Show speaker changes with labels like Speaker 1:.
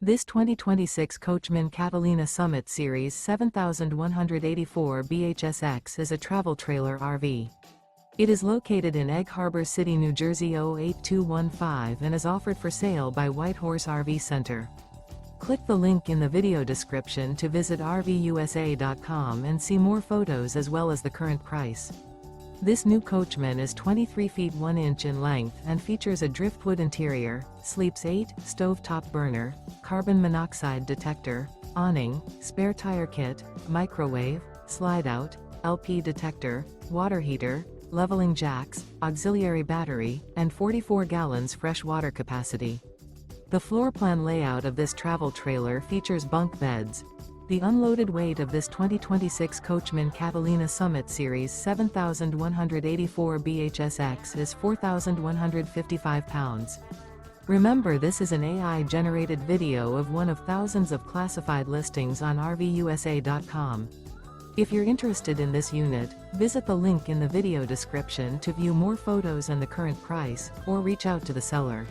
Speaker 1: This 2026 Coachmen Catalina Summit Series 7184 BHSX is a travel trailer RV. It is located in Egg Harbor City, New Jersey 08215 and is offered for sale by Whitehorse RV Center. Click the link in the video description to visit RVUSA.com and see more photos as well as the current price. This new Coachmen is 23 feet 1 inch in length and features a driftwood interior, sleeps 8, stovetop burner, carbon monoxide detector, awning, spare tire kit, microwave, slide-out, LP detector, water heater, leveling jacks, auxiliary battery, and 44 gallons fresh water capacity. The floor plan layout of this travel trailer features bunk beds. The unloaded weight of this 2026 Coachmen Catalina Summit Series 7184 BHSX is 4,155 pounds. Remember, this is an AI-generated video of one of thousands of classified listings on RVUSA.com. If you're interested in this unit, visit the link in the video description to view more photos and the current price, or reach out to the seller.